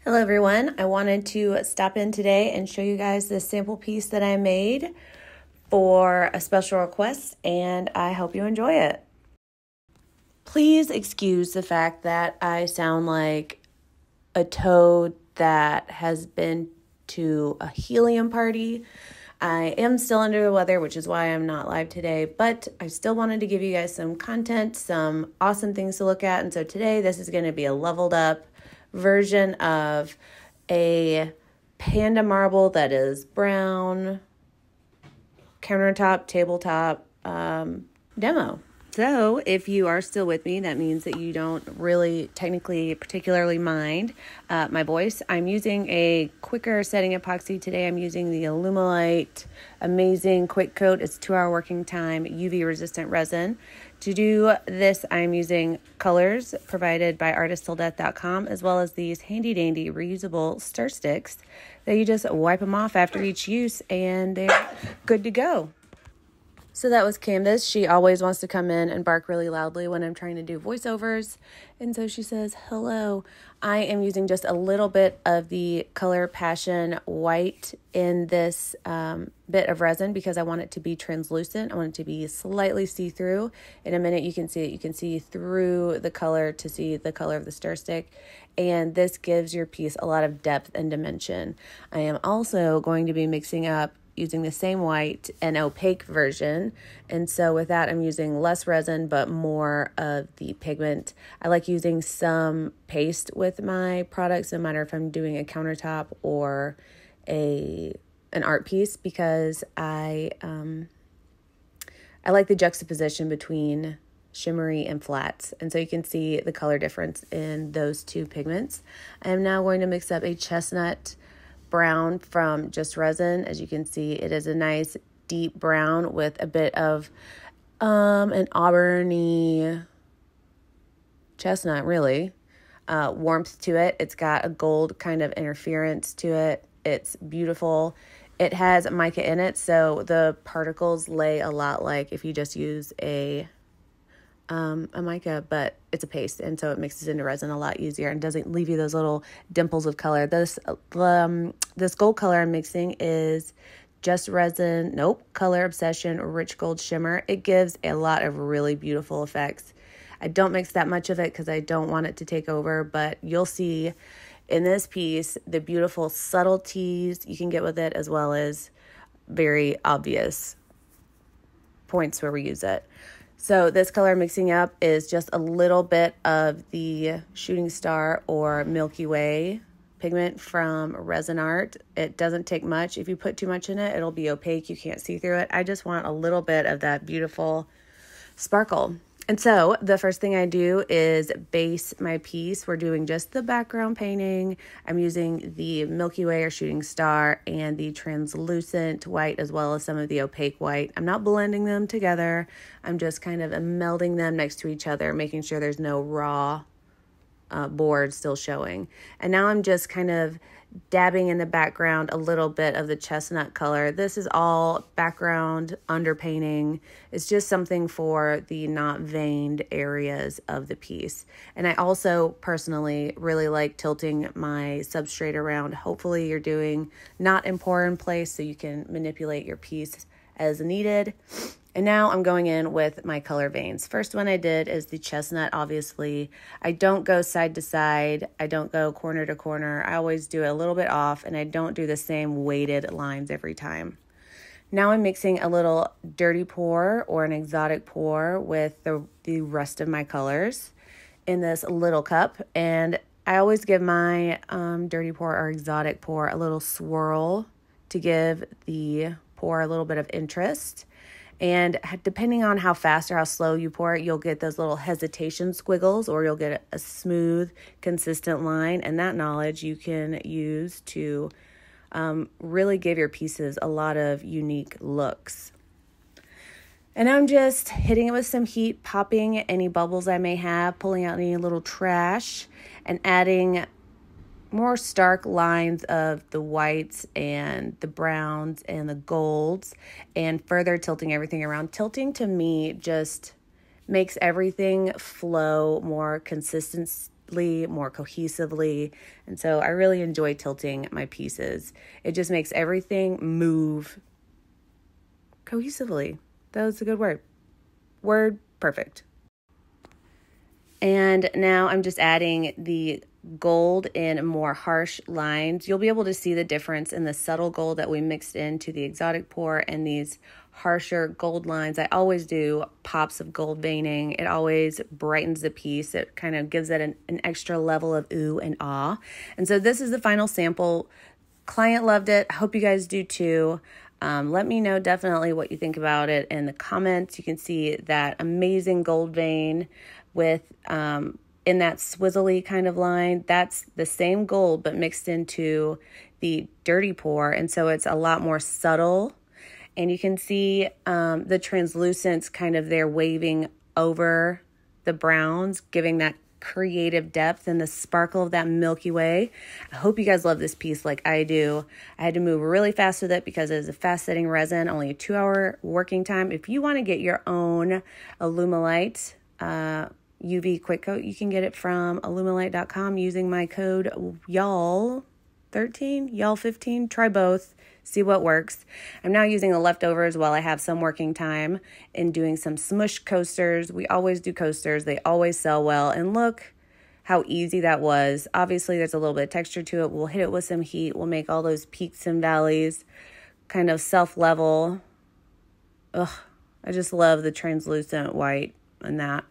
Hello everyone, I wanted to stop in today and show you guys this sample piece that I made for a special request, and I hope you enjoy it. Please excuse the fact that I sound like a toad that has been to a helium party. I am still under the weather, which is why I'm not live today, but I still wanted to give you guys some content, some awesome things to look at, and so today this is going to be a leveled up version of a Panda marble that is brown, countertop, tabletop demo. So if you are still with me, that means that you don't really technically particularly mind my voice. I'm using a quicker setting epoxy today. I'm using the Alumilite Amazing Quick Coat. It's 2-hour working time, UV resistant resin. To do this, I'm using colors provided by artisttilldeath.com, as well as these handy dandy reusable stir sticks that you just wipe them off after each use and they're good to go. So that was Candace. She always wants to come in and bark really loudly when I'm trying to do voiceovers. And so she says, hello. I am using just a little bit of the Color Passion white in this bit of resin because I want it to be translucent. I want it to be slightly see-through. In a minute you can see it. You can see through the color to see the color of the stir stick. And this gives your piece a lot of depth and dimension. I am also going to be mixing up using the same white, an opaque version. And so with that, I'm using less resin, but more of the pigment. I like using some paste with my products, no matter if I'm doing a countertop or an art piece, because I like the juxtaposition between shimmery and flats. And so you can see the color difference in those two pigments. I am now going to mix up a chestnut brown from just resin. As you can see, it is a nice deep brown with a bit of an auburny chestnut, really, warmth to it. It's got a gold kind of interference to it. It's beautiful. It has mica in it, so the particles lay a lot like if you just use a mica, but it's a paste, and so it mixes into resin a lot easier and doesn't leave you those little dimples of color. This gold color I'm mixing is just resin, Color Obsession Rich Gold Shimmer. It gives a lot of really beautiful effects. I don't mix that much of it because I don't want it to take over, but you'll see in this piece the beautiful subtleties you can get with it, as well as very obvious points where we use it. So this color I'm mixing up is just a little bit of the Shooting Star or Milky Way pigment from Resin Art. It doesn't take much. If you put too much in it, it'll be opaque. You can't see through it. I just want a little bit of that beautiful sparkle. And so the first thing I do is base my piece. We're doing just the background painting. I'm using the Milky Way or Shooting Star and the translucent white, as well as some of the opaque white. I'm not blending them together. I'm just kind of melding them next to each other, making sure there's no raw board still showing. And now I'm just kind of dabbing in the background a little bit of the chestnut color. This is all background underpainting. It's just something for the not veined areas of the piece. And I also personally really like tilting my substrate around. Hopefully you're doing not in pour in place so you can manipulate your piece as needed. And now I'm going in with my color veins. First one I did is the chestnut, obviously. I don't go side to side. I don't go corner to corner. I always do it a little bit off, and I don't do the same weighted lines every time. Now I'm mixing a little dirty pour or an exotic pour with the rest of my colors in this little cup. And I always give my dirty pour or exotic pour a little swirl to give the pour a little bit of interest. And depending on how fast or how slow you pour it, you'll get those little hesitation squiggles, or you'll get a smooth, consistent line. And that knowledge you can use to really give your pieces a lot of unique looks. And I'm just hitting it with some heat, popping any bubbles I may have, pulling out any little trash, and adding more stark lines of the whites and the browns and the golds, and further tilting everything around. Tilting to me just makes everything flow more more cohesively. And so I really enjoy tilting my pieces. It just makes everything move cohesively. That was a good word. Word perfect. And now I'm just adding the gold in more harsh lines. You'll be able to see the difference in the subtle gold that we mixed into the exotic pour and these harsher gold lines. I always do pops of gold veining. It always brightens the piece. It kind of gives it an extra level of ooh and ah. And so this is the final sample. Client loved it. I hope you guys do too. Let me know definitely what you think about it in the comments. You can see that amazing gold vein with in that swizzly kind of line. That's the same gold but mixed into the dirty pour, and so it's a lot more subtle. And you can see the translucence kind of there waving over the browns, giving that creative depth and the sparkle of that Milky Way. I hope you guys love this piece like I do. I had to move really fast with it because it is a fast-setting resin, only a 2-hour working time. If you want to get your own Alumilite UV quick coat, you can get it from alumilite.com using my code y'all13, y'all15. Try both, see what works. I'm now using the leftovers while I have some working time and doing some smush coasters. We always do coasters. They always sell well. And look how easy that was. Obviously, there's a little bit of texture to it. We'll hit it with some heat. We'll make all those peaks and valleys kind of self-level. Ugh, I just love the translucent white and that.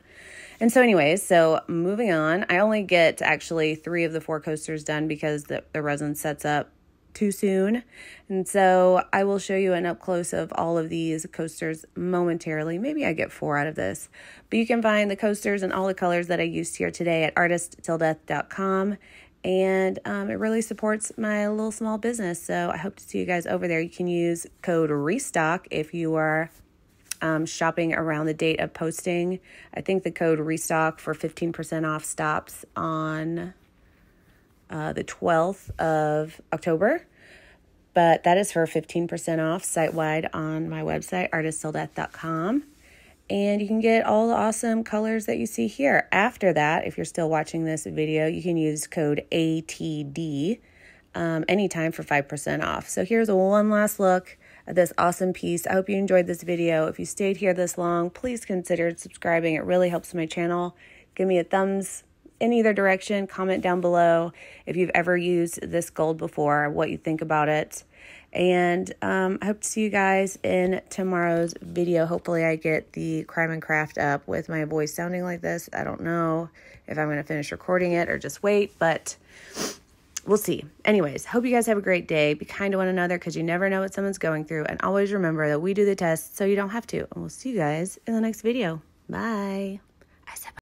And so anyways, so moving on, I only get actually 3 of the 4 coasters done because the resin sets up too soon. And so I will show you an up close of all of these coasters momentarily. Maybe I get 4 out of this, but you can find the coasters and all the colors that I used here today at artisttilldeath.com. And it really supports my little small business. So I hope to see you guys over there. You can use code RESTOCK if you are shopping around the date of posting. I think the code RESTOCK for 15% off stops on the 12th of October, but that is for 15% off site-wide on my website, artisttilldeath.com. And you can get all the awesome colors that you see here. After that, if you're still watching this video, you can use code ATD anytime for 5% off. So here's one last look at this awesome piece. I hope you enjoyed this video. If you stayed here this long, please consider subscribing. It really helps my channel. Give me a thumbs in either direction. Comment down below if you've ever used this gold before, what you think about it. And I hope to see you guys in tomorrow's video. Hopefully I get the Crime and Craft up with my voice sounding like this. I don't know if I'm going to finish recording it or just wait, but we'll see. Anyways, hope you guys have a great day. Be kind to one another because you never know what someone's going through. And always remember that we do the test so you don't have to. And we'll see you guys in the next video. Bye.